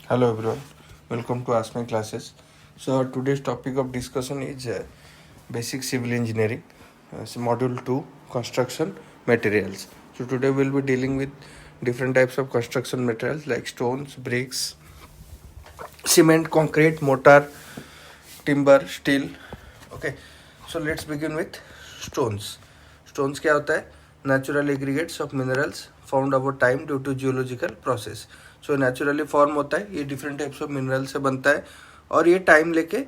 Hello everyone, welcome to Ask My Classes. So our today's topic of discussion is basic civil engineering, module 2, construction materials. So today we'll be dealing with different types of construction materials like stones, bricks, cement, concrete, mortar, timber, steel. Okay, so let's begin with stones. Stones क्या होता है? Natural aggregates of minerals found over time due to geological process. So naturally form होता है, ये different types of mineral से बनता है और ये टाइम लेके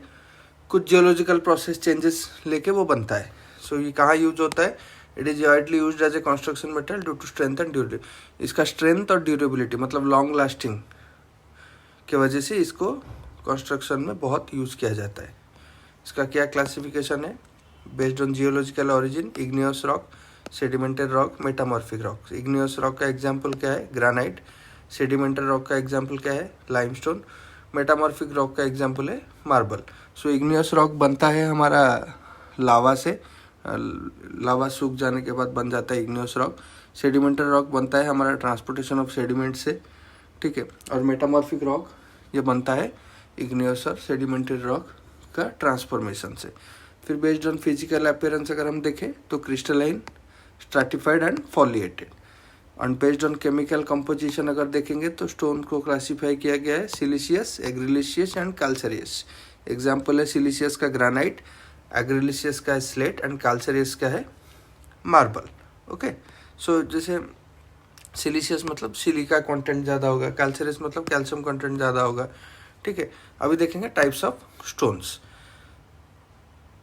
कुछ जियोलॉजिकल प्रोसेस चेंजेस लेके वो बनता है. सो ये कहाँ यूज होता है? It is widely use as a construction material due to strength and durability. इसका स्ट्रेंथ और ड्यूरेबिलिटी मतलब लॉन्ग लास्टिंग के वजह से इसको कंस्ट्रक्शन में बहुत यूज किया जाता है. इसका क्या क्लासिफिकेशन है? Based on geological origin, igneous rock, sedimented rock, metamorphic rock. Igneous rock का एग्जांपल क्या है? ग्रेनाइट. सेडिमेंटेड रॉक का एग्जांपल क्या है? लाइमस्टोन. मेटामॉर्फिक रॉक का एग्जांपल है मार्बल. सो इग्नियस रॉक बनता है हमारा लावा से, लावा सूख जाने के बाद बन जाता है इग्नियस रॉक. सेडिमेंटेड रॉक बनता है हमारा ट्रांसपोर्टेशन ऑफ सेडिमेंट से, ठीक है. और मेटामॉर्फिक रॉक ये बनता है इग्नियस और सेडिमेंटेड रॉक का ट्रांसफॉर्मेशन से. फिर बेस्ड ऑन फिजिकल अपीयरेंस अगर हम देखें तो क्रिस्टलाइन, स्ट्रैटिफाइड एंड फॉलिएटेड. और बेस्ड ऑन केमिकल कंपोजिशन अगर देखेंगे तो स्टोन को क्लासीफाई किया गया है सिलिशियस, एग्रिलिशियस एंड कैल्सरियस. एग्जाम्पल है सिलिशियस का ग्रेनाइट, एग्रिलिशियस का स्लेट एंड कैल्सरियस का है मार्बल. ओके, सो जैसे सिलिशियस मतलब सिलिका कंटेंट ज़्यादा होगा, कैल्सरियस मतलब कैल्शियम कंटेंट ज़्यादा होगा, ठीक है. अभी देखेंगे टाइप्स ऑफ स्टोन्स.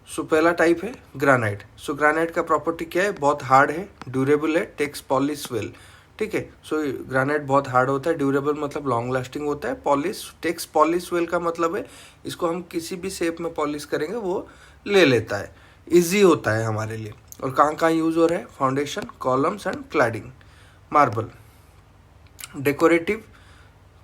सो पहला टाइप है ग्रेनाइट. सो ग्रेनाइट का प्रॉपर्टी क्या है? बहुत हार्ड है, ड्यूरेबल है, टेक्स पॉलिश वेल, ठीक है. सो ग्रेनाइट बहुत हार्ड होता है, ड्यूरेबल मतलब लॉन्ग लास्टिंग होता है, पॉलिश, टेक्स पॉलिश वेल का मतलब है इसको हम किसी भी शेप में पॉलिश करेंगे वो ले लेता है, इजी होता है हमारे लिए. और कहाँ कहाँ यूज हो रहा है? Foundation, columns and cladding. Marble decorative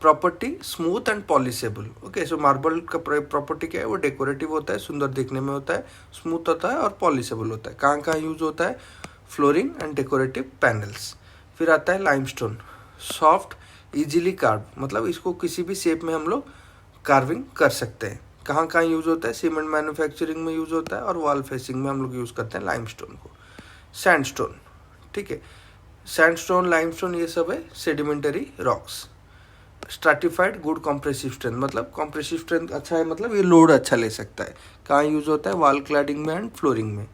property, smooth and polishable. Okay, so marble का प्रॉपर्टी क्या है? वो डेकोरेटिव होता है, सुंदर दिखने में होता है, स्मूथ होता है और पॉलिशेबल होता है. कहाँ कहाँ यूज होता है? Flooring and decorative panels. फिर आता है लाइमस्टोन, सॉफ्ट, इजीली कार्व, मतलब इसको किसी भी शेप में हम लोग कार्विंग कर सकते हैं. कहाँ कहाँ यूज होता है? सीमेंट मैन्युफैक्चरिंग में यूज होता है और वॉल फेसिंग में हम लोग यूज करते हैं लाइमस्टोन को. सैंडस्टोन, ठीक है. सैंडस्टोन, लाइमस्टोन ये सब है sedimentary rocks. Stratified, good compressive strength मतलब कॉम्प्रेसिव स्ट्रेंथ अच्छा है, मतलब ये लोड अच्छा ले सकता है. कहाँ यूज होता है? वॉल क्लैडिंग में एंड फ्लोरिंग में.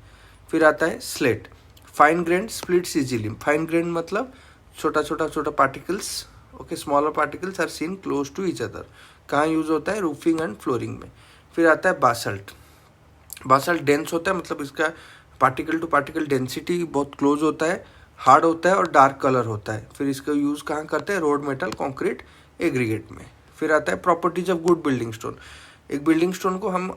फिर आता है slate, fine grain, splits easily. Fine grain मतलब छोटा छोटा छोटा particles, okay, smaller particles are seen close to each other. कहाँ यूज होता है? रूफिंग एंड फ्लोरिंग में. फिर आता है बासल्ट. बासल्ट डेंस होता है, मतलब इसका पार्टिकल टू पार्टिकल डेंसिटी बहुत क्लोज होता है, हार्ड होता है और डार्क कलर होता है. फिर इसका यूज़ कहाँ करते हैं? रोड, मेटल, कंक्रीट, एग्रीगेट में. फिर आता है properties of good building stone. एक बिल्डिंग स्टोन को हम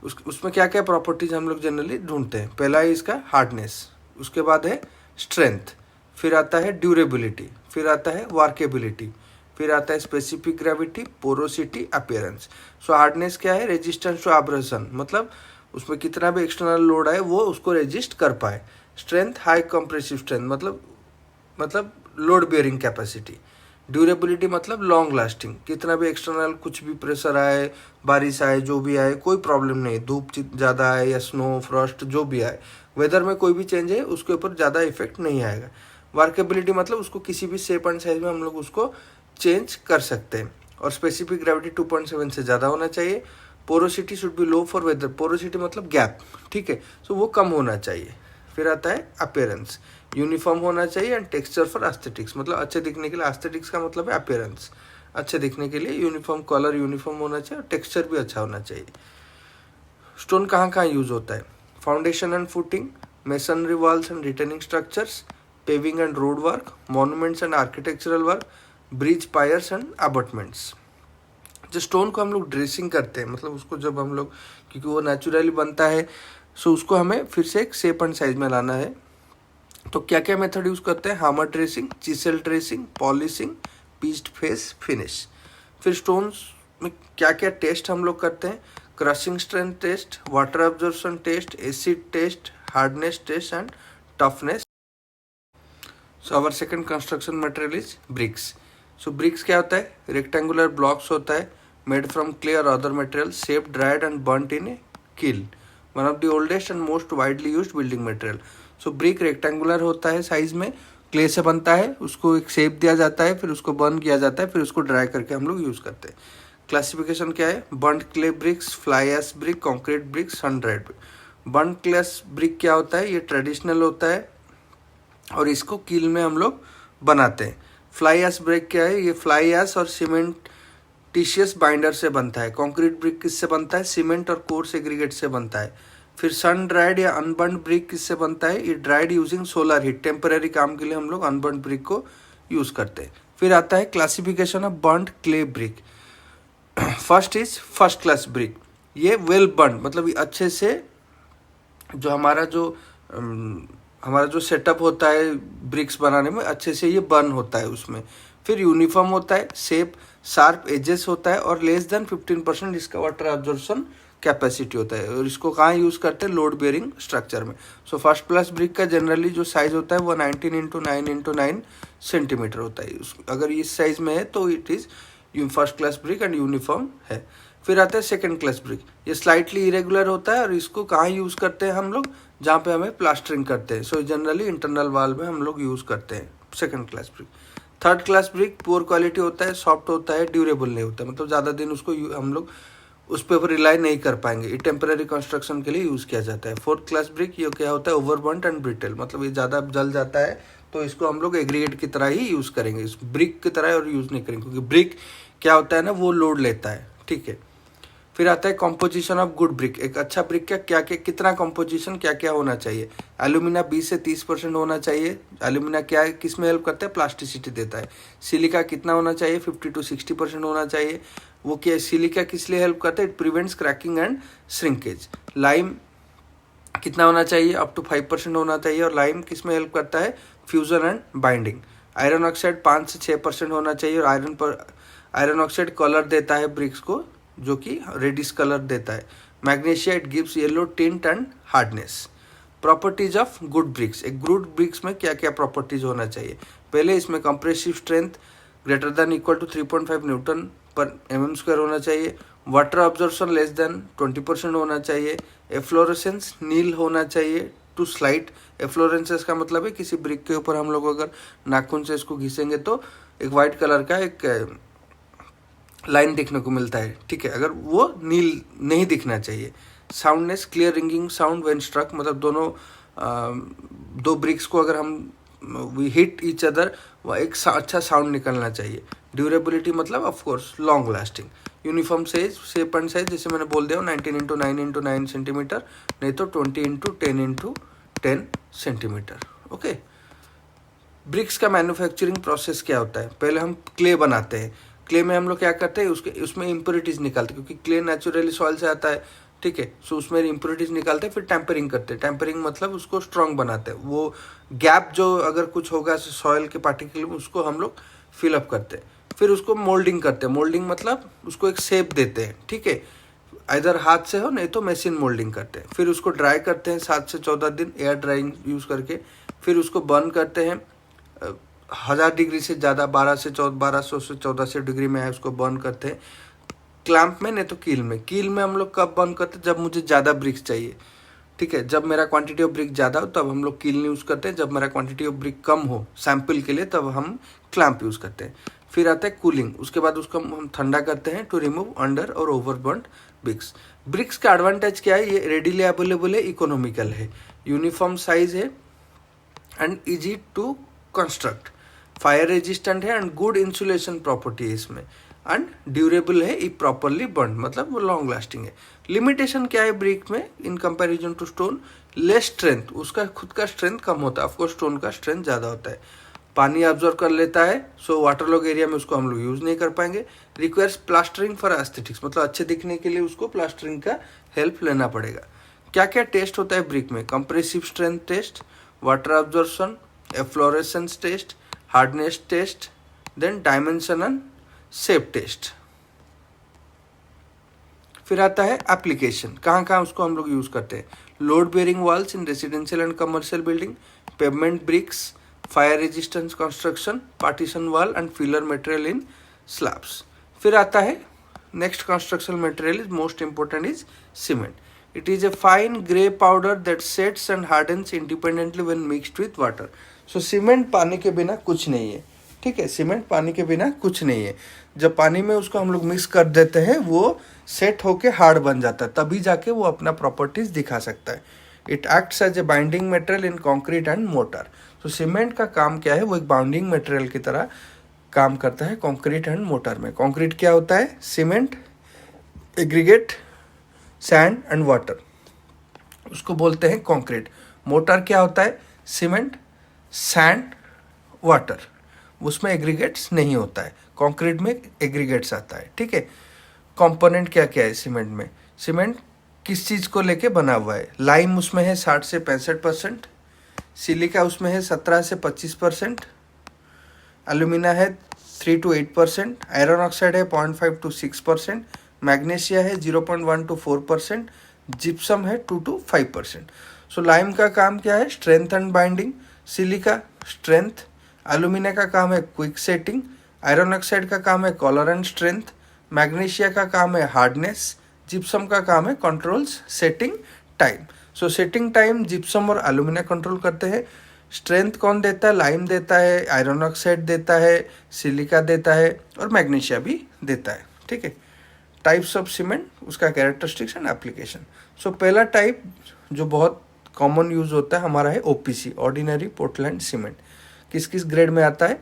उसमें क्या क्या प्रॉपर्टीज हम लोग जनरली ढूंढते हैं? पहला है इसका हार्डनेस, उसके बाद है स्ट्रेंथ, फिर आता है ड्यूरेबिलिटी, फिर आता है वर्केबिलिटी, फिर आता है स्पेसिफिक ग्रेविटी, पोरोसिटी, अपीयरेंस. सो हार्डनेस क्या है? रेजिस्टेंस टू एब्रेशन, मतलब उसमें कितना भी एक्सटर्नल लोड आए वो उसको रेजिस्ट कर पाए. स्ट्रेंथ, हाई कंप्रेसिव स्ट्रेंथ मतलब लोड बेयरिंग कैपेसिटी. ड्यूरेबिलिटी मतलब लॉन्ग लास्टिंग, कितना भी एक्सटर्नल कुछ भी प्रेशर आए, बारिश आए, जो भी आए, कोई प्रॉब्लम नहीं. धूप ज़्यादा आए या स्नो, फ्रॉस्ट जो भी आए, वेदर में कोई भी चेंज है उसके ऊपर ज़्यादा इफेक्ट नहीं आएगा. वर्केबिलिटी मतलब उसको किसी भी शेप एंड साइज में हम लोग उसको चेंज कर सकते हैं. और स्पेसिफिक ग्रेविटी 2.7 से ज़्यादा होना चाहिए. Porosity should be low for weather. Porosity मतलब गैप, ठीक है, सो वो कम होना चाहिए. फिर आता है अपीयरेंस, यूनिफॉर्म होना चाहिए एंड टेक्सचर फॉर एस्थेटिक्स, मतलब अच्छे दिखने के लिए. एस्थेटिक्स का मतलब है अपीयरेंस, अच्छे दिखने के लिए यूनिफॉर्म कलर, यूनिफॉर्म होना चाहिए और टेक्सचर भी अच्छा होना चाहिए. स्टोन कहाँ कहाँ यूज होता है? Foundation and footing, masonry walls and retaining structures, paving and road work, monuments and architectural work, bridge, piers and abutments. जो स्टोन को हम लोग ड्रेसिंग करते हैं, मतलब उसको जब हम लोग, क्योंकि वो नेचुरली बनता है, सो उसको हमें फिर से एक शेप एंड साइज में लाना है. तो क्या क्या मेथड यूज करते हैं? Hammer dressing, chisel dressing, polishing, pitched face, finish. फिर स्टोन्स में क्या क्या टेस्ट हम लोग करते हैं? Crushing strength test, water absorption test, acid test, hardness test and toughness. So our second construction material is bricks. So bricks क्या होता है? रेक्टेंगुलर ब्लॉक्स होता है मेड फ्रॉम क्ले और other material, shape dried and burnt in a kiln, one of the oldest and most widely used building material. So brick rectangular होता है size में, clay से बनता है, उसको एक शेप दिया जाता है, फिर उसको बर्न किया जाता है, फिर उसको ड्राई करके हम लोग यूज़ करते हैं। क्लासिफिकेशन क्या है? Burnt clay bricks, fly ash brick, concrete bricks, sun dried brick. Burnt clay brick क्या होता है? ये ट्रेडिशनल होता है और इसको कील में हम लोग बनाते हैं। फ्लाई ऐश ब्रिक क्या है? ये फ्लाई ऐश और सीमेंटिशियस बाइंडर से बनता है। कॉन्क्रीट ब्रिक किससे बनता है? सीमेंट और कोर्स एग्रीगेट से बनता है। फिर सन ड्राइड या अनबर्न्ड ब्रिक किससे बनता है? ये dried using solar heat, temporary काम के लिए हम लोग अनबर्न्ड ब्रिक को यूज करते हैं। फिर आता है classification of burnt clay brick. First is first class brick, ये वेल बर्न, मतलब ये अच्छे से जो हमारा जो सेटअप होता है ब्रिक्स बनाने में, अच्छे से ये बर्न होता है उसमें। फिर यूनिफॉर्म होता है, शेप शार्प एजेस होता है और लेस देन 15% इसका वाटर एब्जॉर्प्शन कैपेसिटी होता है। और इसको कहाँ यूज़ करते हैं? लोड बेयरिंग स्ट्रक्चर में। सो फर्स्ट क्लास ब्रिक का जनरली जो साइज होता है वो 19x9x9 सेंटीमीटर होता है। अगर इस साइज में है तो it is first class brick and uniform है। फिर आता है सेकंड क्लास ब्रिक, ये स्लाइटली इरेगुलर होता है और इसको कहाँ यूज़ करते हैं हम लोग? जहाँ पे हमें प्लास्टरिंग करते हैं। सो जनरली इंटरनल वॉल में हम लोग यूज़ करते हैं second class brick. Third class brick poor quality होता है, सॉफ्ट होता है, ड्यूरेबल नहीं होता, मतलब ज़्यादा दिन उसको हम लोग उस पर रिलाई नहीं कर पाएंगे, ये टेम्पररी कंस्ट्रक्शन के लिए यूज़ किया जाता है। फोर्थ क्लास ब्रिक ये क्या होता है? ओवरबर्न्ट एंड ब्रिटल, मतलब ये ज़्यादा जल जाता है तो इसको हम लोग एग्रीगेट की तरह ही यूज़ करेंगे, इस ब्रिक की तरह और यूज़ नहीं करेंगे, क्योंकि ब्रिक क्या होता है ना, वो लोड लेता है। ठीक है। फिर आता है कॉम्पोजिशन ऑफ गुड ब्रिक। एक अच्छा ब्रिक का क्या क्या कितना कॉम्पोजिशन क्या क्या होना चाहिए? एल्यूमिना 20 से 30% होना चाहिए। एल्यूमिना क्या है, किस में हेल्प करता है? प्लास्टिसिटी देता है। सिलिका कितना होना चाहिए? 50 to 60% होना चाहिए। वो क्या, सिलिका किस लिए हेल्प करता है? It prevents cracking and shrinkage. Lime कितना होना चाहिए? अप टू 5% होना चाहिए। और लाइम किस में हेल्प करता है? Fusion and binding. Iron oxide 5 से 6% होना चाहिए। और आयरन ऑक्साइड कलर देता है ब्रिक्स को, जो कि रेडिश कलर देता है। Magnesia it gives yellow tint and hardness. Properties of good bricks, एक गुड ब्रिक्स में क्या क्या प्रॉपर्टीज होना चाहिए? पहले इसमें compressive strength greater than equal to 3.5 newton per mm square होना चाहिए। वाटर ऑब्जर्प्शन लेस देन 20% होना चाहिए। एफ्लोरेसेंस नील होना चाहिए टू स्लाइड। एफ्लोरेंसेस का मतलब है किसी ब्रिक के ऊपर हम लोग अगर नाखून से इसको घिसेंगे तो एक वाइट कलर का एक लाइन देखने को मिलता है। ठीक है, अगर वो नील नहीं दिखना चाहिए। Soundness clear ringing sound when struck, मतलब दोनों दो ब्रिक्स को अगर हम वी हिट ईच अदर, वह एक अच्छा साउंड निकलना चाहिए। ड्यूरेबिलिटी मतलब of course long lasting. Uniform size, shape and size जैसे मैंने बोल दिया 19x9x9 सेंटीमीटर, नहीं तो 20x10x10 सेंटीमीटर। ओके। ब्रिक्स का मैन्युफैक्चरिंग प्रोसेस क्या होता है? पहले हम क्ले बनाते हैं। क्ले में हम लोग क्या करते हैं, उसमें इम्प्योरिटीज निकालते हैं, क्योंकि क्ले नेचुरली सॉइल से आता है। ठीक है, सो उसमें इम्प्योरिटीज निकालते हैं, फिर टेम्परिंग करते हैं। टेम्परिंग मतलब उसको स्ट्रॉन्ग बनाते हैं। वो गैप जो अगर कुछ होगा सॉइल के पार्टिकल में, उसको हम लोग फिलअप करते हैं। फिर उसको मोल्डिंग करते हैं। मोल्डिंग मतलब उसको एक शेप देते हैं। ठीक है, इधर हाथ से हो नहीं तो मशीन मोल्डिंग करते हैं। फिर उसको ड्राई करते हैं 7 से 14 दिन एयर ड्राइंग यूज़ करके। फिर उसको बर्न करते हैं 1000 डिग्री से ज़्यादा, 1200 से 1400 डिग्री में है, उसको बर्न करते हैं। क्लैंप में नहीं तो कील में। कील में हम लोग कब बर्न करते हैं? जब मुझे ज़्यादा ब्रिक्स चाहिए। ठीक है, जब मेरा क्वांटिटी ऑफ ब्रिक ज़्यादा हो तब हम लोग कील यूज़ करते हैं। जब मेरा क्वांटिटी ऑफ ब्रिक कम हो सैंपल के लिए, तब हम क्लैंप यूज़ करते हैं। फिर आता है कूलिंग, उसके बाद उसको हम ठंडा करते हैं टू रिमूव अंडर और ओवरबर्न्ड ब्रिक्स। ब्रिक्स का एडवांटेज क्या है? ये रेडीली अवेलेबल है, इकोनॉमिकल है, यूनिफॉर्म साइज है and easy to construct, fire resistant है एंड गुड इंसुलेशन प्रॉपर्टी है इसमें, एंड ड्यूरेबल है इफ प्रॉपरली बर्न, मतलब वो लॉन्ग लास्टिंग है। लिमिटेशन क्या है ब्रिक में in comparison to stone? Less strength, उसका खुद का स्ट्रेंथ कम होता है। ऑफकोर्स स्टोन का स्ट्रेंथ ज़्यादा होता है। पानी ऑब्जर्व कर लेता है, सो वाटर लॉग एरिया में उसको हम लोग यूज़ नहीं कर पाएंगे। रिक्वायर्स प्लास्टरिंग फॉर एस्थेटिक्स, मतलब अच्छे दिखने के लिए उसको प्लास्टरिंग का हेल्प लेना पड़ेगा। क्या क्या टेस्ट होता है ब्रिक में? Compressive strength test, water absorption, efflorescence test, hardness test, then dimension and shape test. फिर आता है एप्लीकेशन, कहाँ कहाँ उसको हम लोग यूज़ करते हैं। Load bearing walls in residential and commercial building, pavement bricks, fire resistance construction, partition wall and filler material in slabs. फिर आता है next construction material is most important is cement. It is a fine grey powder that sets and hardens independently when mixed with water. So cement पानी के बिना कुछ नहीं है, ठीक है, सीमेंट पानी के बिना कुछ नहीं है। जब पानी में उसको हम लोग मिक्स कर देते हैं वो सेट होके हार्ड बन जाता है, तभी जाके वो अपना प्रॉपर्टीज दिखा सकता है। It acts as a binding material in concrete and mortar. तो सीमेंट का काम क्या है, वो एक बाइंडिंग मटेरियल की तरह काम करता है कंक्रीट एंड मोटर में। कंक्रीट क्या होता है, cement, aggregate, sand and water, उसको बोलते हैं कंक्रीट। मोटर क्या होता है, सीमेंट, सैंड, वाटर, उसमें एग्रीगेट्स नहीं होता है। कंक्रीट में एग्रीगेट्स आता है, ठीक है। कंपोनेंट क्या क्या है सीमेंट में, सीमेंट किस चीज़ को लेके बना हुआ है, लाइम उसमें है 60 से 65%, सिलिका उसमें है 17 से 25%, एल्यूमिना है 3 to 8%, आयरन ऑक्साइड है 0.5 to 6%, मैग्नीशिया है 0.1 to 4%, जिप्सम है 2 to 5%। सो लाइम का काम क्या है, strength and binding, silica strength, alumina का काम है क्विक सेटिंग, आयरन ऑक्साइड का काम है कलर एंड स्ट्रेंथ, मैग्नीशिया का काम है हार्डनेस, जिप्सम का काम है कंट्रोल्स सेटिंग टाइम। सो सेटिंग टाइम जिप्सम और एल्यूमिना कंट्रोल करते हैं। स्ट्रेंथ कौन देता है, लाइम देता है, आयरन ऑक्साइड देता है, सिलिका देता है और मैग्नीशिया भी देता है, ठीक है। टाइप्स ऑफ सीमेंट, उसका कैरेक्टरिस्टिक्स एंड एप्लीकेशन। सो पहला टाइप जो बहुत कॉमन यूज होता है हमारा है ओपीसी, ऑर्डिनरी पोर्टलैंड सीमेंट। किस किस ग्रेड में आता है,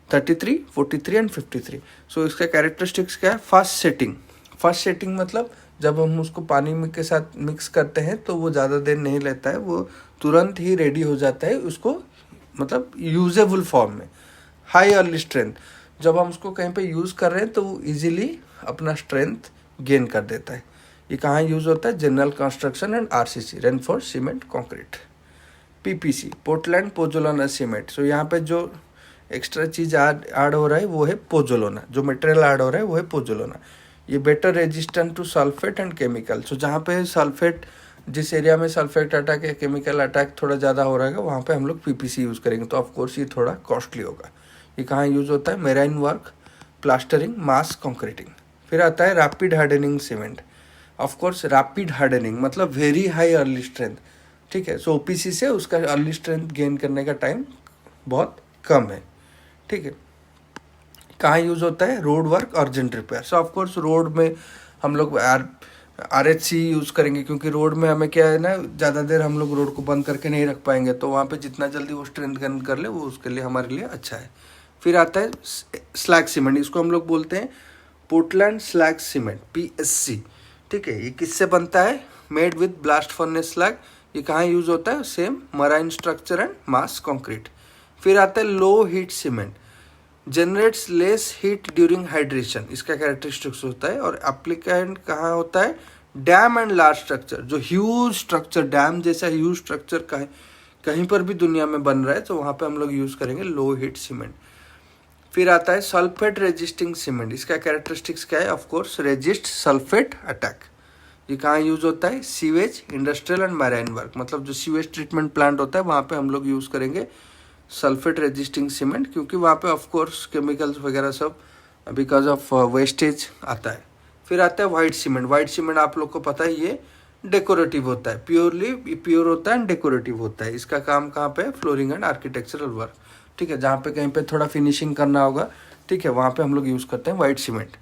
33, 43 एंड 53। सो इसका कैरेक्टरिस्टिक्स क्या है, फास्ट सेटिंग। फास्ट सेटिंग मतलब जब हम उसको पानी में के साथ मिक्स करते हैं तो वो ज़्यादा देर नहीं लेता है, वो तुरंत ही रेडी हो जाता है उसको, मतलब यूजेबल फॉर्म में। हाई अर्ली स्ट्रेंथ, जब हम उसको कहीं पे यूज़ कर रहे हैं तो वो इजीली अपना स्ट्रेंथ गेन कर देता है। ये कहाँ यूज़ होता है, general construction and RCC, reinforced cement concrete. PPC, Portland pozzolana cement. So यहाँ पे जो एक्स्ट्रा चीज़ ऐड हो रहा है वो है पोजोलाना, जो मटेरियल ऐड हो रहा है वो है पोजोलाना। ये better resistant to sulphate and chemical. So जहाँ पे सल्फेट, जिस एरिया में सल्फेट अटैक या केमिकल अटैक थोड़ा ज़्यादा हो रहा है वहाँ पे हम लोग पीपीसी यूज़ करेंगे, तो ऑफकोर्स ये थोड़ा कॉस्टली होगा। ये कहाँ यूज़ होता है, मेराइन वर्क, प्लास्टरिंग, मास कंक्रीटिंग। फिर आता है rapid hardening cement. Of course rapid hardening मतलब वेरी हाई अर्ली स्ट्रेंथ, ठीक है। सो ओपीसी से उसका अर्ली स्ट्रेंथ गेन करने का टाइम बहुत कम है, ठीक है। कहाँ यूज़ होता है, road work, urgent repair. So of course road में हम लोग RHC यूज़ करेंगे, क्योंकि रोड में हमें क्या है ना, ज़्यादा देर हम लोग रोड को बंद करके नहीं रख पाएंगे, तो वहाँ पे जितना जल्दी वो स्ट्रेंथ गेन कर ले वो उसके लिए हमारे लिए अच्छा है। फिर आता है स्लैग सीमेंट, इसको हम लोग बोलते हैं पोर्टलैंड स्लैग सीमेंट, PSC, ठीक है। ये किससे बनता है, made with blast furnace slag. ये कहाँ यूज़ होता है, same marine structure and mass concrete. फिर आता है low heat cement, generates less heat during hydration, इसका कैरेक्टरिस्टिक्स होता है। और एप्लीकेंट कहाँ होता है, डैम एंड लार्ज स्ट्रक्चर, जो ह्यूज स्ट्रक्चर, डैम जैसा ह्यूज स्ट्रक्चर कहीं पर भी दुनिया में बन रहा है तो वहाँ पे हम लोग यूज़ करेंगे लो हीट सीमेंट। फिर आता है सल्फेट रेजिस्टिंग सीमेंट, इसका कैरेक्टरिस्टिक्स क्या है, ऑफकोर्स रेजिस्ट सल्फेट अटैक। ये कहाँ यूज़ होता है, sewage, industrial and marine work, मतलब जो सीवेज ट्रीटमेंट प्लांट होता है वहाँ पे हम लोग यूज़ करेंगे सल्फेट रेजिस्टिंग सीमेंट, क्योंकि वहाँ पे ऑफ कोर्स केमिकल्स वगैरह सब बिकॉज ऑफ वेस्टेज आता है। फिर आता है वाइट सीमेंट। वाइट सीमेंट आप लोग को पता है ये डेकोरेटिव होता है, प्योरली प्योर होता है एंड डेकोरेटिव होता है। इसका काम कहाँ पे है, फ्लोरिंग एंड आर्किटेक्चरल वर्क, ठीक है। जहाँ पे कहीं पे थोड़ा फिनिशिंग करना होगा, ठीक है, वहाँ पे हम लोग यूज़ करते हैं वाइट सीमेंट।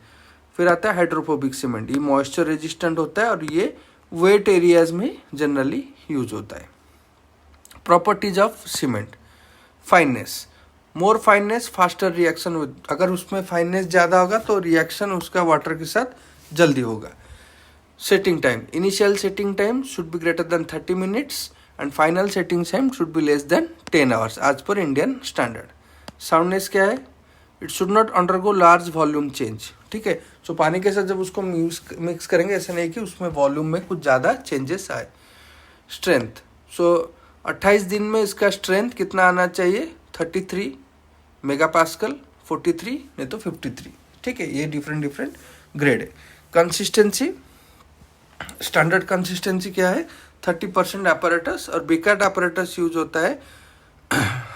फिर आता है हाइड्रोफोबिक सीमेंट, ये मॉइस्चर रेजिस्टेंट होता है और ये वेट एरियाज में जनरली यूज होता है। Properties of cement, fineness, more fineness faster reaction with, अगर उसमें फाइननेस ज़्यादा होगा तो रिएक्शन उसका वाटर के साथ जल्दी होगा। Setting time, initial setting time should be greater than 30 minutes and final setting time should be less than 10 hours as per Indian standard. Soundness क्या है, it should not undergo large volume change, ठीक है। सो पानी के साथ जब उसको mix करेंगे, ऐसा नहीं कि उसमें वॉल्यूम में कुछ ज़्यादा चेंजेस आए। स्ट्रेंथ, सो 28 दिन में इसका स्ट्रेंथ कितना आना चाहिए, 33 मेगापास्कल, 43 नहीं तो 53, ठीक है। ये डिफरेंट ग्रेड है। कंसिस्टेंसी, स्टैंडर्ड कंसिस्टेंसी क्या है, 30% apparatus और बिकट apparatus यूज होता है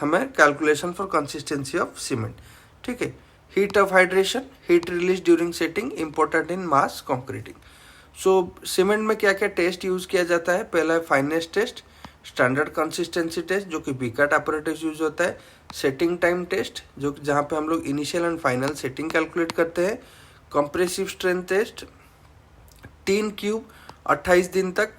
हमें calculation for consistency of cement, ठीक है। Heat of hydration, heat release during setting, important in mass concreting. So cement में क्या क्या टेस्ट यूज किया जाता है? पहला है fineness test, standard consistency test जो कि बीकाट apparatus यूज होता है, सेटिंग टाइम टेस्ट जो जहाँ पे हम लोग initial and final setting calculate करते हैं, कंप्रेसिव स्ट्रेंथ टेस्ट, टीन क्यूब 28 दिन तक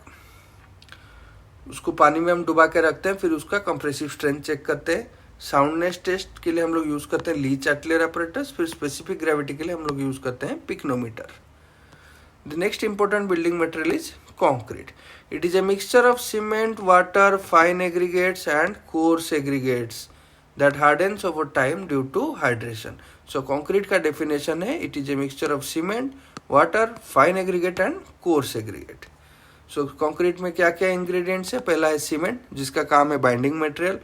उसको पानी में हम डुबा के रखते हैं, फिर उसका कंप्रेसिव स्ट्रेंथ चेक करते हैं। साउंडनेस टेस्ट के लिए हम लोग यूज करते हैं ली चैटलर apparatus, फिर स्पेसिफिक ग्रेविटी के लिए हम लोग यूज करते हैं pycnometer. The next important building material is concrete. It is a mixture of cement, water, fine aggregates and coarse aggregates that hardens over time due to hydration. So concrete का definition है it is a mixture of cement, water, fine aggregate and coarse aggregate. So concrete में क्या क्या ingredients है? पहला है cement जिसका काम है binding material,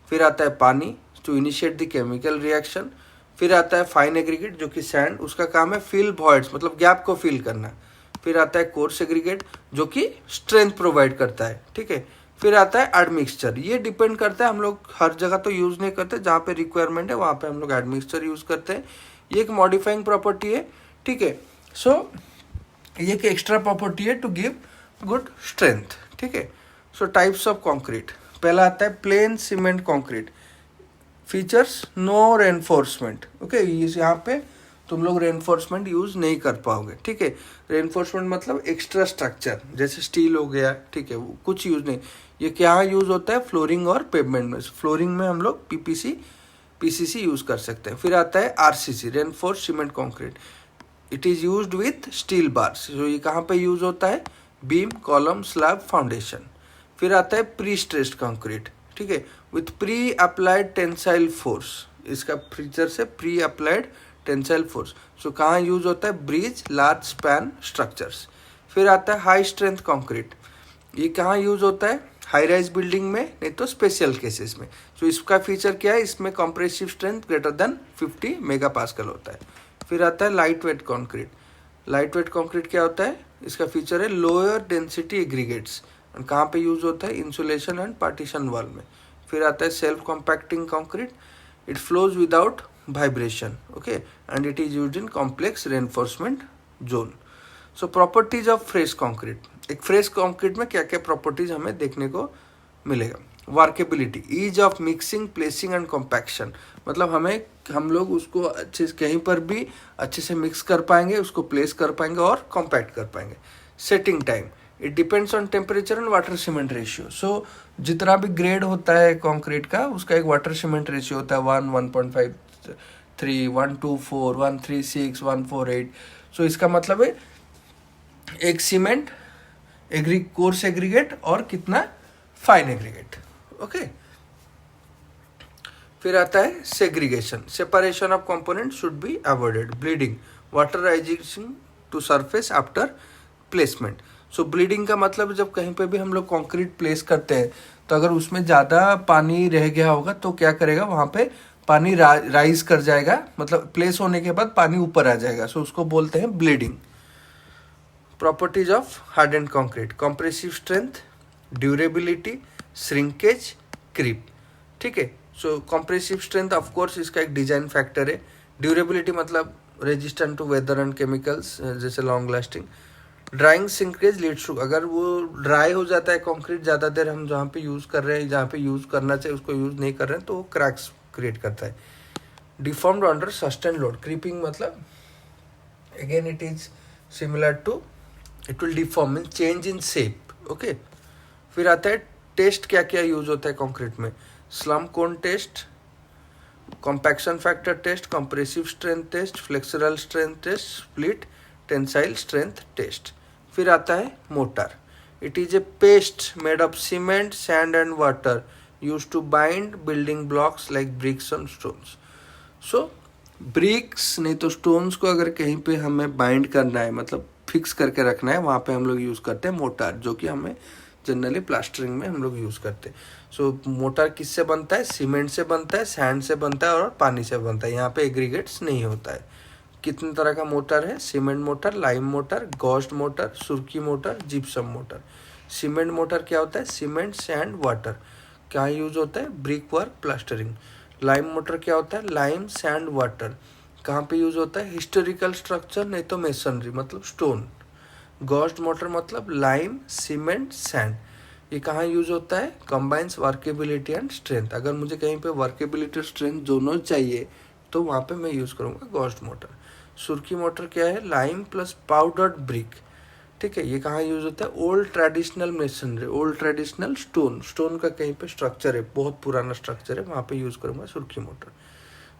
फिर आता है पानी to initiate the chemical reaction, फिर आता है फाइन एग्रीगेट जो कि सैंड, उसका काम है फिल वॉइड्स मतलब गैप को फिल करना, फिर आता है कोर्स एग्रीगेट जो कि स्ट्रेंथ प्रोवाइड करता है, ठीक है, फिर आता है एडमिक्सचर। ये डिपेंड करता है, हम लोग हर जगह तो यूज नहीं करते, जहाँ पे रिक्वायरमेंट है वहाँ पे हम लोग एडमिक्सचर यूज करते हैं। ये एक मॉडिफाइंग प्रॉपर्टी है, ठीक है। सो ये एक एक्स्ट्रा प्रॉपर्टी है टू गिव गुड स्ट्रेंथ, ठीक है। सो टाइप्स ऑफ कॉन्क्रीट, पहला आता है plain cement concrete, features no reinforcement, okay. यहाँ पे तुम लोग रेनफोर्समेंट यूज नहीं कर पाओगे, ठीक है। रेनफोर्समेंट मतलब एक्स्ट्रा स्ट्रक्चर जैसे स्टील हो गया, ठीक है, वो कुछ यूज नहीं। ये क्या यूज होता है? फ्लोरिंग और पेवमेंट में। फ्लोरिंग में हम लोग पीसीसी यूज कर सकते हैं। फिर आता है RCC, reinforced cement concrete, it is used with steel bars. तो ये कहाँ पे यूज होता है? Beam, column, slab, foundation. फिर आता है प्री स्ट्रेस्ड कॉन्क्रीट, ठीक है, with pre applied tensile force. इसका फीचर से प्री अप्लाइड टेंसाइल फोर्स। सो कहाँ यूज होता है? Bridge, large span structures. फिर आता है हाई स्ट्रेंथ कॉन्क्रीट, ये कहाँ यूज होता है? हाई राइज बिल्डिंग में, नहीं तो स्पेशल केसेस में। सो इसका फीचर क्या है? इसमें compressive strength greater then 50 megapascal होता है। फिर आता है light weight concrete. Light weight concrete क्या होता है? इसका फीचर है लोअर डेंसिटी एग्रीगेट्स। कहाँ पे यूज होता है? इंसुलेशन एंड पार्टीशन वॉल में। फिर आता है self compacting concrete, it flows without vibration, okay, and it is used in complex reinforcement zone. So properties of fresh concrete, एक फ्रेश कंक्रीट में क्या क्या प्रॉपर्टीज हमें देखने को मिलेगा? Workability, ease of mixing, placing and compaction, मतलब हम लोग उसको अच्छे से कहीं पर भी अच्छे से मिक्स कर पाएंगे, उसको प्लेस कर पाएंगे और कॉम्पैक्ट कर पाएंगे। Setting time, it depends on temperature and water cement ratio. So जितना भी ग्रेड होता है कंक्रीट का, उसका एक वाटर सीमेंट रेशियो होता है 1, 1.5, 3, 124, 136, 148। सो इसका मतलब है एक सीमेंट कोर्स एग्रीगेट और कितना फाइन एग्रीगेट, ओके। फिर आता है segregation, separation of component should be avoided, bleeding, water rising to surface after placement. So bleeding का मतलब जब कहीं पे भी हम लोग कंक्रीट प्लेस करते हैं तो अगर उसमें ज़्यादा पानी रह गया होगा तो क्या करेगा? वहाँ पे पानी राइज कर जाएगा, मतलब प्लेस होने के बाद पानी ऊपर आ जाएगा। सो उसको बोलते हैं bleeding. Properties of hardened concrete, compressive strength, durability, shrinkage, creep, ठीक है। So compressive strength of course इसका एक डिजाइन फैक्टर है। ड्यूरेबिलिटी मतलब resistant to weather and chemicals, जैसे long lasting. Drying shrinkage leads to, अगर वो ड्राई हो जाता है कंक्रीट ज़्यादा देर हम जहाँ पे यूज़ कर रहे हैं, जहाँ पे यूज़ करना चाहिए उसको यूज़ नहीं कर रहे हैं, तो वो क्रैक्स क्रिएट करता है। Deformed under sustain load, creeping मतलब again it is similar to, it will deform mean change in shape, okay. फिर आता है टेस्ट, क्या क्या यूज होता है कंक्रीट में? Slump cone test, compaction factor test, compressive strength test, flexural strength test, split tensile strength test. फिर आता है mortar, it is a paste made of cement, sand and water used to bind building blocks like bricks and stones. So bricks नहीं तो stones को अगर कहीं पे हमें bind करना है, मतलब फिक्स करके रखना है, वहाँ पे हम लोग यूज़ करते हैं मोटार, जो कि हमें जनरली प्लास्टरिंग में हम लोग यूज़ करते हैं। सो मोटार किससे बनता है? सीमेंट से बनता है, सैंड से बनता है और पानी से बनता है। यहाँ पे एग्रीगेट्स नहीं होता है। कितने तरह का मोटर है? Cement mortar, lime mortar, gauged mortar, surkhi mortar, gypsum mortar. Cement mortar क्या होता है? Cement, sand, water. क्या यूज होता है? Brick work, plastering. Lime mortar क्या होता है? Lime, sand, water. कहाँ पे यूज होता है? हिस्टोरिकल स्ट्रक्चर, नहीं तो मेसनरी मतलब स्टोन। गॉस्ट मोटर मतलब लाइम, सीमेंट, सैंड। ये कहाँ यूज होता है? Combines workability and strength. अगर मुझे कहीं पे वर्केबिलिटी और स्ट्रेंथ दोनों चाहिए तो वहाँ पे मैं यूज करूँगा गॉस्ट मोटर। सुर्की मोटर क्या है? Lime plus powdered brick. ठीक है, ये कहाँ यूज होता है? Old traditional masonry, old traditional stone, stone का कहीं पे स्ट्रक्चर है, बहुत पुराना स्ट्रक्चर है, वहाँ पे यूज करूँगा सुर्खी मोटर।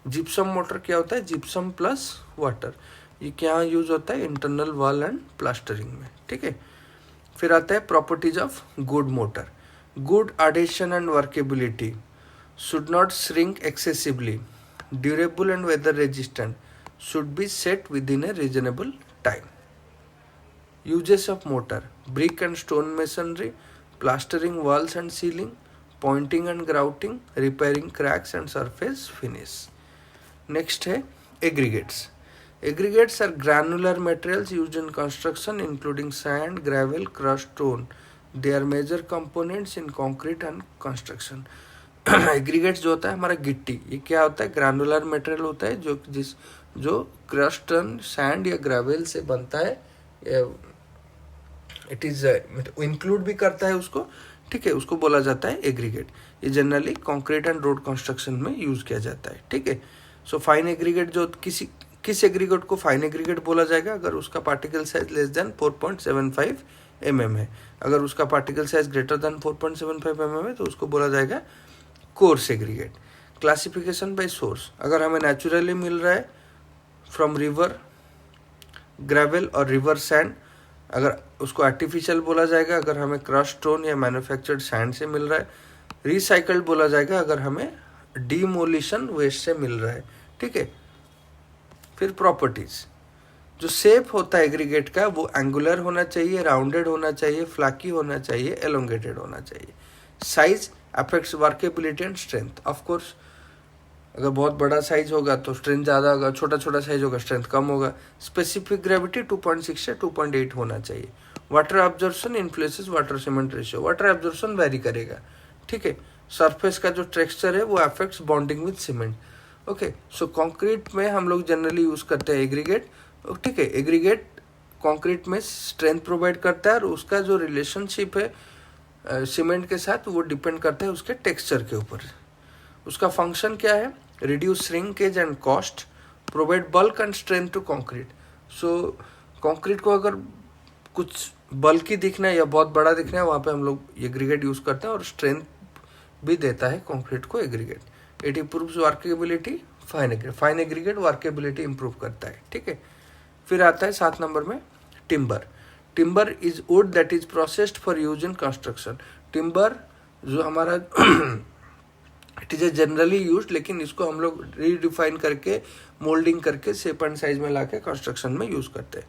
जिप्सम मोटर क्या होता है? Gypsum plus water. ये क्या यूज होता है? इंटरनल वॉल एंड प्लास्टरिंग में। ठीक है, फिर आता है properties of good mortar. Good adhesion and workability, should not shrink excessively, durable and weather resistant, should be set within a reasonable time. Uses of motor: brick and stone masonry, plastering walls and ceiling, pointing and grouting, repairing cracks and surface finish. Next है aggregates. Aggregates are granular materials used in construction including sand, gravel, crushed stone. They are major components in concrete and construction. Aggregates जो होता है हमारा गिट्टी, ये क्या होता है? ग्रानुलर मटेरियल होता है जो क्रस्ट सैंड या ग्रेवल से बनता है। इट इज इंक्लूड भी करता है उसको। ठीक है, उसको बोला जाता है एग्रीगेट। ये generally concrete and road construction में यूज किया जाता है। ठीक है, सो फाइन एग्रीगेट जो किस एग्रीगेट को फाइन एग्रीगेट बोला जाएगा? अगर उसका particle size less than 4.75 mm है। अगर उसका particle size greater than 4.75 mm है तो उसको बोला जाएगा coarse aggregate. Classification bye source, अगर हमें नेचुरली मिल रहा है फ्रॉम रिवर ग्रेवल और रिवर सैंड, अगर उसको आर्टिफिशियल बोला जाएगा। अगर हमें क्रश स्टोन या मैन्युफैक्चर्ड सैंड से मिल रहा है, रिसाइकल्ड बोला जाएगा अगर हमें डिमोलिशन वेस्ट से मिल रहा है। ठीक है, फिर प्रॉपर्टीज, जो शेप होता है एग्रीगेट का वो एंगुलर होना चाहिए, राउंडेड होना चाहिए, फ्लैकी होना चाहिए, एलोंगेटेड होना चाहिए। Size affects workability and strength. Of course अगर बहुत बड़ा साइज होगा तो स्ट्रेंथ ज़्यादा होगा, छोटा छोटा साइज होगा स्ट्रेंथ कम होगा। स्पेसिफिक ग्रेविटी 2.6 से 2.8 होना चाहिए। Water absorption influences water cement ratio, water absorption very करेगा। ठीक है, सरफेस का जो टेक्सचर है वो affects bonding with cement. Okay, so concrete में हम लोग जनरली यूज करते हैं एग्रीगेट। ठीक है, एग्रीगेट कंक्रीट में स्ट्रेंथ प्रोवाइड करता है और उसका जो रिलेशनशिप है सीमेंट के साथ वो डिपेंड करता है उसके टेक्सचर के ऊपर। उसका फंक्शन क्या है? Reduce shrinkage and cost, provide bulk and strength to concrete. So concrete को अगर कुछ बल्कि दिखना है या बहुत बड़ा दिखना है वहाँ पे हम लोग एग्रीगेट यूज करते हैं और स्ट्रेंथ भी देता है कंक्रीट को aggregate. It improves workability, fine aggregate workability improve करता है। ठीक है, फिर आता है 7 नंबर में timber. Timber is would that is processed for use in construction. Timber जो हमारा it is A generally use, लेकिन इसको हम लोग रीडिफाइन करके मोल्डिंग करके शेप एंड साइज में लाके कंस्ट्रक्शन में यूज करते हैं।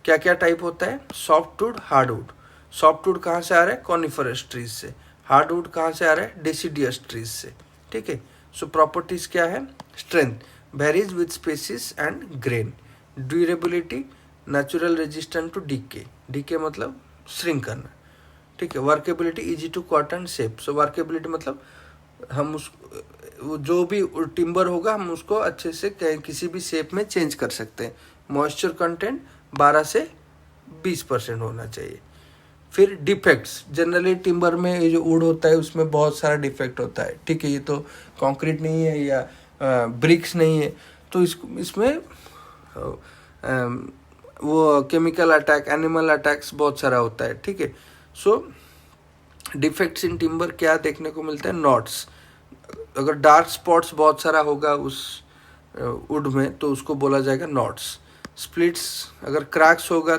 क्या क्या टाइप होता है? Softwood, hardwood. सॉफ्टवुड कहाँ से आ रहा है? कॉनिफरस ट्रीज से। हार्डवुड कहाँ से आ रहा है? डेसिडियस ट्रीज से। ठीक है, सो प्रॉपर्टीज क्या है? Strength varies with species and grain. Durability natural resistant to decay, decay मतलब श्रिंक करना। ठीक है, workability easy to cut and shape. So workability मतलब हम उस जो भी टिम्बर होगा हम उसको अच्छे से किसी भी शेप में चेंज कर सकते हैं। मॉइस्चर कंटेंट 12 से 20% होना चाहिए। फिर डिफेक्ट्स, जनरली टिम्बर में ये जो वुड होता है उसमें बहुत सारा डिफेक्ट होता है। ठीक है, ये तो कंक्रीट नहीं है या ब्रिक्स नहीं है, तो इसमें वो केमिकल अटैक, एनिमल अटैक्स बहुत सारा होता है। ठीक है, सो डिफेक्ट्स इन टिम्बर क्या देखने को मिलता है? नॉट्स, अगर डार्क स्पॉट्स बहुत सारा होगा उस वुड में तो उसको बोला जाएगा नॉट्स। स्प्लिट्स, अगर क्रैक्स होगा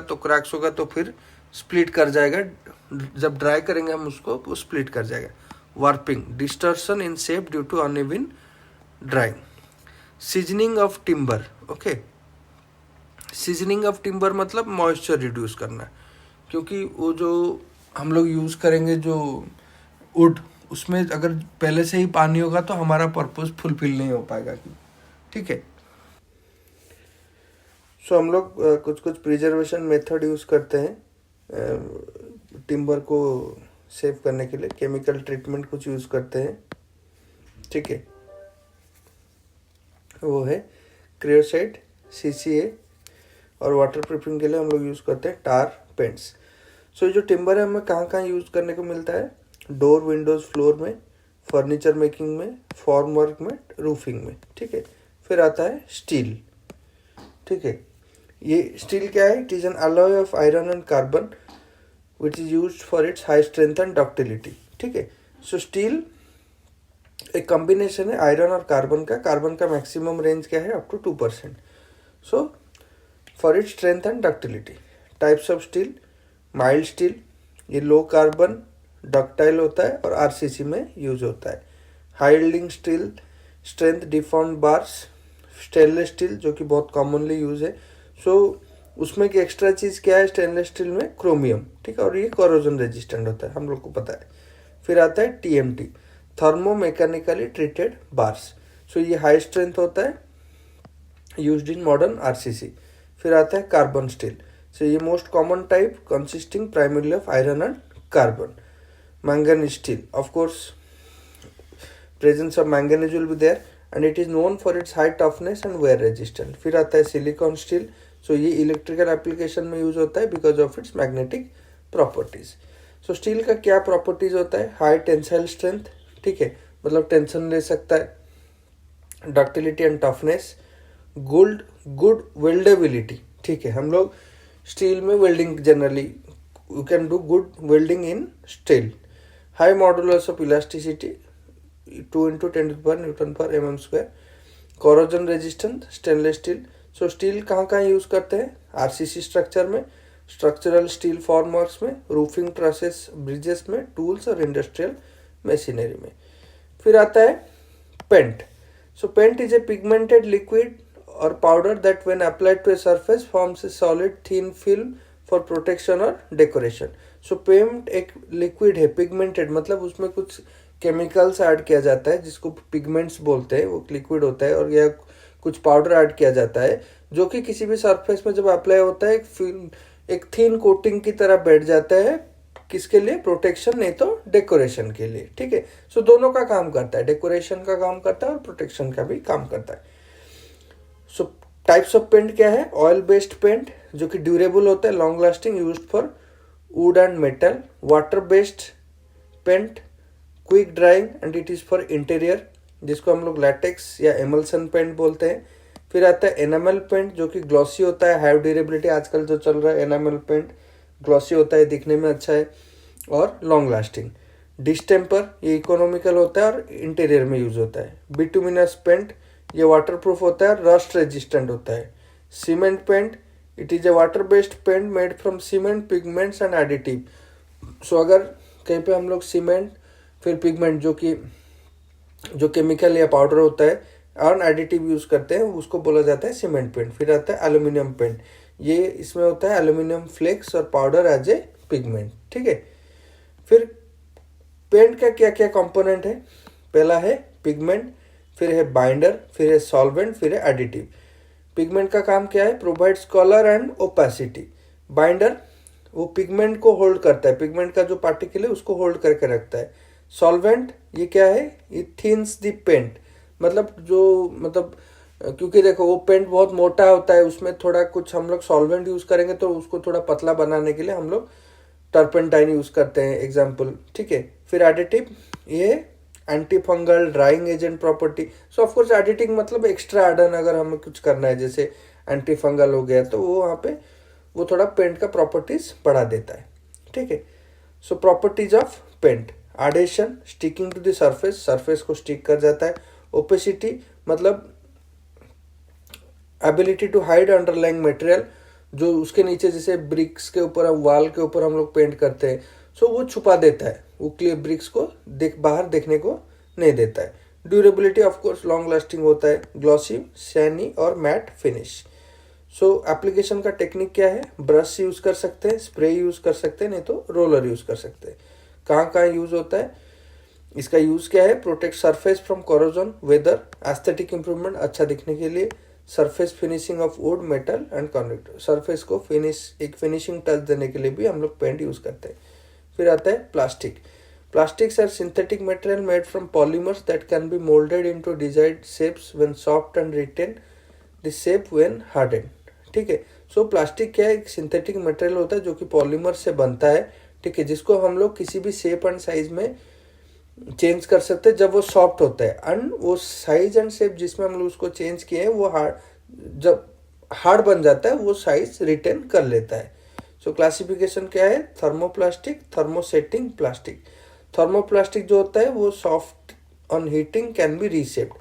तो फिर स्प्लिट कर जाएगा, जब ड्राई करेंगे हम उसको वो स्प्लिट कर जाएगा। Warping, distortion in shape due to uneven drying. Seasoning of timber, okay, seasoning of timber मतलब मॉइस्चर रिड्यूस करना, क्योंकि वो जो हम लोग यूज करेंगे जो वुड उसमें अगर पहले से ही पानी होगा तो हमारा पर्पस फुलफिल नहीं हो पाएगा। ठीक है, सो हम लोग कुछ कुछ प्रिजर्वेशन मेथड यूज करते हैं टिम्बर को सेव करने के लिए केमिकल ट्रीटमेंट कुछ यूज़ करते हैं, ठीक है, वो है क्रियोसाइट, CCA, और वाटर प्रूफिंग के लिए हम लोग यूज़ करते हैं टार पेंट्स। सो जो टिम्बर है हमें कहाँ कहाँ यूज़ करने को मिलता है, डोर, विंडोज़, फ्लोर में, फर्नीचर मेकिंग में, फॉर्म वर्क में, रूफिंग में, ठीक है। फिर आता है स्टील, ठीक है। ये स्टील क्या है, it is an alloy of iron and carbon which is used for its high strength and ductility, ठीक है। सो स्टील एक कॉम्बिनेशन है आयरन और कार्बन का मैक्सिमम रेंज क्या है, up to 2%। So for its strength and ductility, types of steel, mild steel, ये low carbon ductile होता है और RCC में यूज होता है। High yielding steel, strength deformed bars, stainless steel जो कि बहुत कॉमनली यूज है। सो उसमें की एक्स्ट्रा चीज़ क्या है स्टेनलेस स्टील में, क्रोमियम, ठीक है, और ये कोरोजन रेजिस्टेंट होता है, हम लोग को पता है। फिर आता है TMT, thermo mechanically treated bars. So ये हाई स्ट्रेंथ होता है, यूज्ड इन मॉडर्न RCC। फिर आता है कार्बन स्टील, सो ये most common type consisting primarily of iron and carbon. Manganese steel, of course presence of manganese will be there and it is known for its high toughness and wear resistant. फिर आता है silicon steel, सो ये electrical application में use होता है because of its magnetic properties. So steel का क्या properties होता है, हाई टेंसाइल स्ट्रेंथ, ठीक है, मतलब टेंशन ले सकता है, ductility and toughness, good weldability, ठीक है। हम लोग स्टील में welding generally you can do good welding in steel. High modulus of elasticity 2 × 10⁻N/mm², corrosion resistant stainless steel. So steel कहाँ कहाँ यूज़ करते हैं, RCC स्ट्रक्चर में, स्ट्रक्चरल स्टील फॉर्मवर्क्स में, रूफिंग ट्रसेस ब्रिजेस में, टूल्स और industrial machinery में। फिर आता है paint. So paint is a pigmented liquid और powder that when applied to a surface forms a solid thin film for protection और डेकोरेशन। सो पेंट एक लिक्विड है, पिगमेंटेड मतलब उसमें कुछ केमिकल्स ऐड किया जाता है जिसको पिगमेंट्स बोलते हैं, वो लिक्विड होता है, और या कुछ पाउडर ऐड किया जाता है जो कि किसी भी सरफेस में जब अप्लाई होता है एक फिल्म, एक थिन कोटिंग की तरह बैठ जाता है, किसके लिए, प्रोटेक्शन नहीं तो डेकोरेशन के लिए, ठीक है। सो दोनों का काम करता है, डेकोरेशन का काम करता है और प्रोटेक्शन का भी काम करता है। सो टाइप्स ऑफ पेंट क्या है, ऑयल बेस्ड पेंट जो कि ड्यूरेबल होता है, long lasting, used for wood and metal. Water based paint, quick drying and it is for interior, जिसको हम लोग लैटेक्स या एमल्सन पेंट बोलते हैं। फिर आता है एनामल पेंट जो कि ग्लॉसी होता है, हाई ड्यूरेबिलिटी, आजकल जो चल रहा है एनामल पेंट, ग्लॉसी होता है, दिखने में अच्छा है और लॉन्ग लास्टिंग। डिस्टेम्पर, ये इकोनॉमिकल होता है और इंटीरियर में यूज होता है। बिटुमिनस पेंट, ये वाटर प्रूफ होता है, रस्ट रेजिस्टेंट होता है। Cement paint, it is a water based paint made from cement, pigments and additive. So अगर कहीं पे हम लोग सीमेंट फिर पिगमेंट जो केमिकल या पाउडर होता है और एडिटिव यूज करते हैं उसको बोला जाता है सीमेंट पेंट। फिर आता है एल्यूमिनियम पेंट, ये इसमें होता है एल्यूमिनियम फ्लेक्स और पाउडर एज ए पिगमेंट, ठीक है। फिर पेंट का क्या क्या कंपोनेंट है, पहला है पिगमेंट, फिर है बाइंडर, फिर है सॉल्वेंट, फिर है एडिटिव। पिगमेंट का काम क्या है, provides colour and opacity. Binder वो पिगमेंट को होल्ड करता है, पिगमेंट का जो पार्टिकल है उसको होल्ड करके रखता है। सॉल्वेंट ये क्या है, ये थिन्स द पेंट, मतलब क्योंकि देखो वो पेंट बहुत मोटा होता है, उसमें थोड़ा कुछ हम लोग सॉल्वेंट यूज करेंगे तो उसको थोड़ा पतला बनाने के लिए हम लोग टर्पेंटाइन यूज करते हैं एग्जाम्पल, ठीक है। फिर एडिटिव, ये anti fungal drying agent property. So of course editing मतलब एक्स्ट्रा एडन अगर हमें कुछ करना है जैसे एंटी फंगल हो गया तो वो वहाँ पे वो थोड़ा पेंट का प्रॉपर्टीज बढ़ा देता है, ठीक है। So properties of paint, adhesion, sticking to the surface, surface को स्टिक कर जाता है। ओपेसिटी मतलब ability to hide underlying material, जो उसके नीचे जैसे ब्रिक्स के ऊपर, वॉल के ऊपर हम लोग पेंट करते हैं, सो वो छुपा देता है, वो क्लियर ब्रिक्स को बाहर देखने को नहीं देता है। Durability of course long lasting होता है, ग्लॉसी, सैनी और मैट फिनिश। सो एप्लीकेशन का टेक्निक क्या है, ब्रश यूज कर सकते हैं, स्प्रे यूज कर सकते हैं, नहीं तो रोलर यूज कर सकते हैं। कहाँ कहाँ यूज होता है, इसका यूज क्या है, protect surface from corrosion, weather, aesthetic improvement, अच्छा दिखने के लिए, surface finishing of wood, metal and conductor, surface को एक फिनिशिंग टच देने के लिए भी हम लोग पेंट यूज करते हैं। फिर आता है plastic. Plastics are synthetic material made from polymers that can be molded into desired shapes when soft and retain the shape when hardened. ठीक है. सो प्लास्टिक क्या है, एक सिंथेटिक मटेरियल होता है जो कि पॉलीमर से बनता है. ठीक है, जिसको हम लोग किसी भी शेप एंड साइज में चेंज कर सकते हैं जब वो सॉफ्ट होता है. एंड वो साइज एंड शेप जिसमें हम लोग उसको चेंज किए हैं वो जब हार्ड बन जाता है वो साइज रिटेन कर लेता है. सो क्लासिफिकेशन क्या है, थर्मोप्लास्टिक, थर्मोसेटिंग प्लास्टिक. थर्मोप्लास्टिक जो होता है वो soft on heating can be reshaped.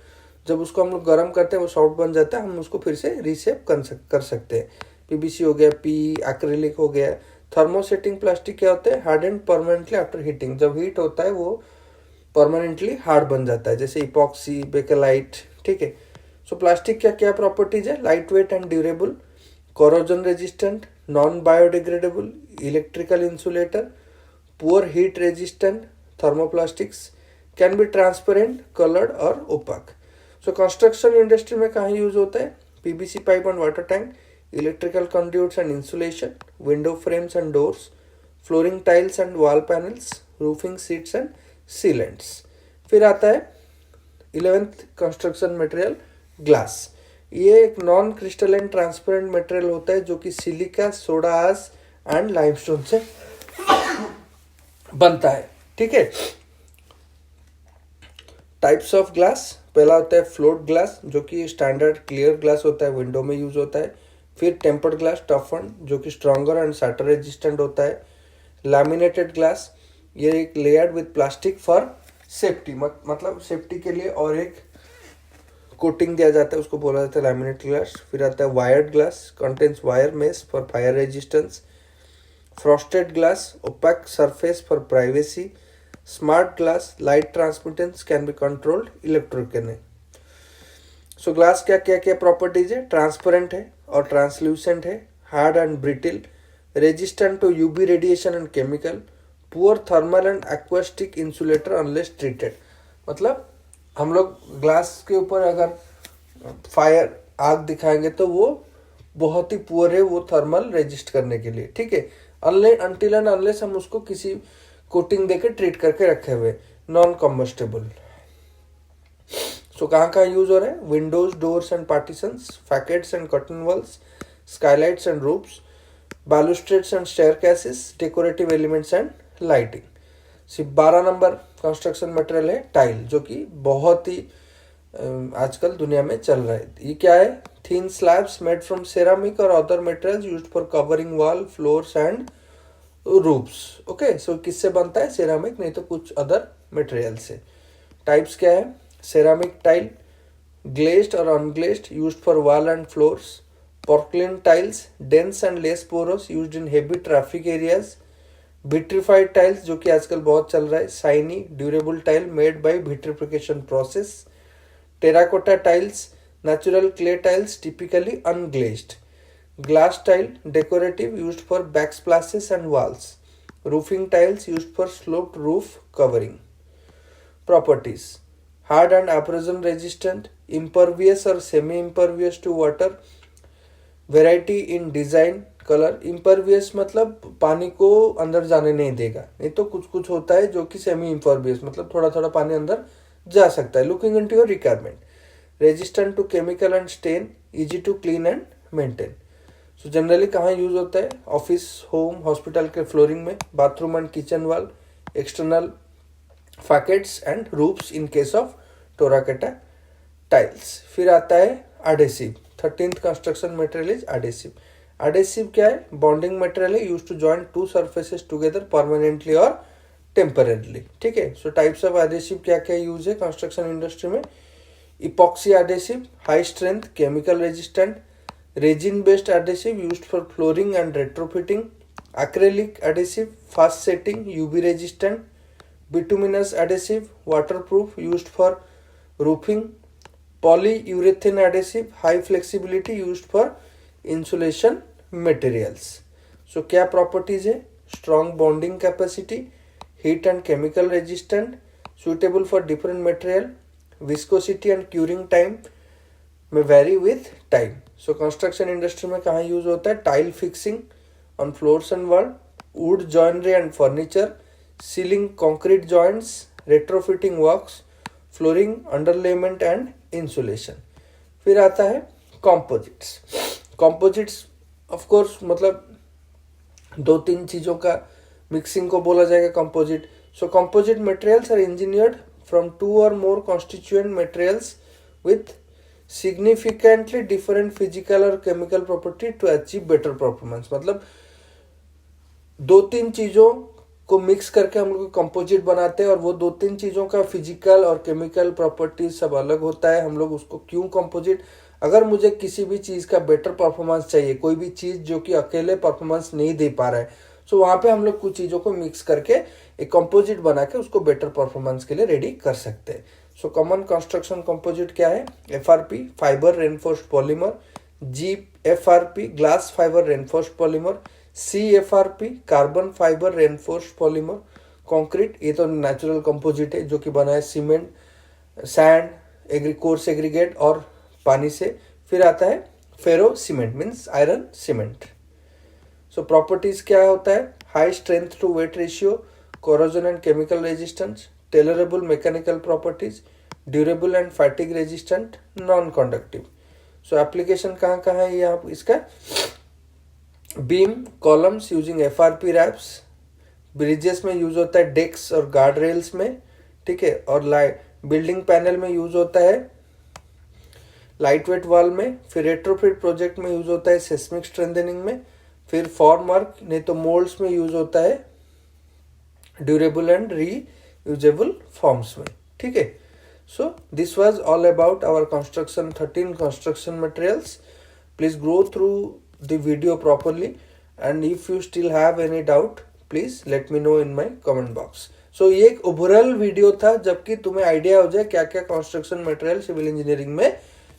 जब उसको हम लोग गर्म करते हैं वो सॉफ्ट बन जाता है, हम उसको फिर से रीशेप कर सकते हैं. पीवीसी हो गया, पी एक्रिलिक हो गया. थर्मोसेटिंग प्लास्टिक क्या होता है, हार्डेंड परमानेंटली आफ्टर हीटिंग. जब हीट होता है वो परमानेंटली हार्ड बन जाता है, जैसे इपॉक्सी, बेकेलाइट. ठीक है. सो प्लास्टिक क्या क्या प्रॉपर्टीज है, light weight and durable, corrosion resistant, non biodegradable, electrical insulator, poor heat resistant. Thermoplastics can be transparent, coloured और ओपाक. सो कंस्ट्रक्शन इंडस्ट्री में कहाँ यूज होता है, PVC pipe and water tank, electrical conduits and insulation, window frames and doors, flooring tiles and wall panels, roofing sheets and sealants. फिर आता है 11th construction material, glass. ये एक नॉन क्रिस्टलाइन ट्रांसपेरेंट मटेरियल होता है जो कि सिलिका, सोडा आश एंड लाइमस्टोन से बनता है. ठीक है. टाइप्स ऑफ ग्लास, पहला होता है फ्लोट ग्लास जो कि स्टैंडर्ड क्लियर ग्लास होता है, विंडो में यूज होता है. फिर टेम्पर्ड ग्लास, टफन, जो कि स्ट्रॉन्गर एंड शाटर रेजिस्टेंट होता है. लैमिनेटेड ग्लास, ये एक layered with plastic for safety, मतलब सेफ्टी के लिए और एक कोटिंग दिया जाता है, उसको बोला जाता है लैमिनेटेड ग्लास. फिर आता है wired glass, contains wire mesh for fire resistance. Frosted glass, opaque surface for privacy. Smart glass, light transmittance can be controlled electrically. So glass क्या क्या क्या प्रॉपर्टीज है, ट्रांसपेरेंट है और ट्रांसल्यूसेंट है, hard and brittle, resistant to UV radiation and chemical, poor thermal and acoustic insulator unless treated. मतलब हम लोग ग्लास के ऊपर अगर फायर आग दिखाएंगे तो वो बहुत ही पुअर है वो थर्मल रेजिस्ट करने के लिए. ठीक है. अनटिल एंड अनलेस हम उसको किसी कोटिंग देके ट्रीट करके रखे हुए, नॉन कम्बस्टेबल. सो कहाँ कहाँ यूज हो रहा है, windows, doors and partitions, facades and curtain walls, skylights and roofs, balustrades and staircases, decorative elements and lighting. सिर्फ 12 नंबर कंस्ट्रक्शन मटेरियल है टाइल, जो कि बहुत ही आजकल दुनिया में चल रहा है. ये क्या है, thin slabs made from ceramic और other materials used for covering wall, floors and roofs. Okay. So किससे बनता है, सेरामिक नहीं तो कुछ अदर मटेरियल से. टाइप्स क्या है, सेरामिक टाइल, ग्लेज्ड और unglazed, used for wall and floors. Portland tiles, dense and less porous, used in heavy traffic areas. Vitrified tiles, जो कि आजकल बहुत चल रहा है, shiny durable tile made by vitrification process. Terracotta tiles, natural clay tiles typically unglazed. Glass tile, decorative, used for backsplashes and walls. Roofing tiles used for sloped roof covering. Properties: hard and abrasion resistant, impervious or semi-impervious to water. Variety in design, color. Impervious मतलब पानी को अंदर जाने नहीं देगा, नहीं तो कुछ कुछ होता है जो कि सेमी impervious मतलब थोड़ा थोड़ा पानी अंदर जा सकता है. Looking into your requirement. Resistant to chemical and stain, easy to clean and maintain. So generally कहाँ यूज होता है, ऑफिस, होम, हॉस्पिटल के फ्लोरिंग में, bathroom and kitchen wall, external facades and roofs in case of terracotta tiles. फिर आता है adhesive. 13th construction material is adhesive. Adhesive क्या है, बॉन्डिंग मटेरियल है, use to join two surfaces together permanently और टेम्परेरली. ठीक है. सो टाइप्स ऑफ एडेसिव क्या क्या यूज है कंस्ट्रक्शन इंडस्ट्री में, epoxy adhesive, high strength, chemical resistant. Resin based adhesive used for flooring and retrofitting. Acrylic adhesive, fast setting, UV resistant. Bituminous adhesive, waterproof, used for roofing. Polyurethane adhesive, high flexibility, used for insulation materials. So क्या properties है, strong bonding capacity, heat and chemical resistant, suitable for different material. Viscosity and curing time में vary with time. So construction industry में कहाँ use होता है, tile fixing on floors and wall, wood joinery and furniture, sealing concrete joints, retrofitting works, flooring, underlayment and insulation. फिर आता है composites. Composites of course मतलब दो तीन चीज़ों का मिक्सिंग को बोला जाएगा composite. So composite materials are engineered from two और more constituent materials with significantly different physical और chemical property to achieve better performance. मतलब दो तीन चीज़ों को मिक्स करके हम लोग कंपोजिट बनाते हैं और वो दो तीन चीज़ों का फिजिकल और केमिकल प्रॉपर्टीज सब अलग होता है। हम लोग उसको क्यों कंपोजिट, अगर मुझे किसी भी चीज़ का बेटर परफॉर्मेंस चाहिए, कोई भी चीज़ जो कि अकेले परफॉर्मेंस नहीं दे पा रहा है, सो वहाँ पे हम लोग कुछ चीज़ों को मिक्स करके एक कंपोजिट बना के उसको बेटर परफॉर्मेंस के लिए रेडी कर सकते हैं। सो कॉमन कंस्ट्रक्शन कंपोजिट क्या है? FRP fibre reinforced polymer, GFRP glass fibre reinforced polymer, CFRP carbon fibre reinforced polymer. Concrete ये तो नेचुरल कंपोजिट है जो कि बना है सीमेंट, सैंड, कोर्स एग्रीगेट और पानी से। फिर आता है ferro cement means iron cement. So properties क्या होता है? High strength to weight ratio, corrosion and chemical resistance, tolerable mechanical properties, durable and fatigue resistant, non-conductive. So application कहाँ कहाँ है यहाँ इसका? Beam columns using FRP wraps, bridges में use होता है, डेक्स और गार्ड रेल्स में, ठीक है, और बिल्डिंग पैनल में यूज होता है, लाइट वेट वॉल में, फिर रेट्रोफिट प्रोजेक्ट में यूज होता है सेस्मिक स्ट्रेंथनिंग में, फिर फॉर्मवर्क नहीं तो मोल्ड्स में यूज होता है ड्यूरेबल एंड रीयूजेबल फॉर्म्स में, ठीक है। So this was all about our construction 13 construction materials. Please go through the video properly and if you still have any doubt please let me know in my comment box. So ये एक overall video था जबकि तुम्हें idea हो जाए क्या क्या construction material civil engineering में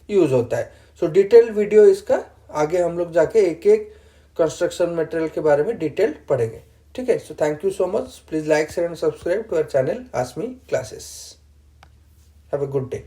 यूज होता है। सो डिटेल्ड वीडियो इसका आगे हम लोग जाके एक एक कंस्ट्रक्शन मटेरियल के बारे में डिटेल्ड पढ़ेंगे, ठीक है। So thank you so much. Please like share and subscribe to our channel Aasmi classes. Have a good day.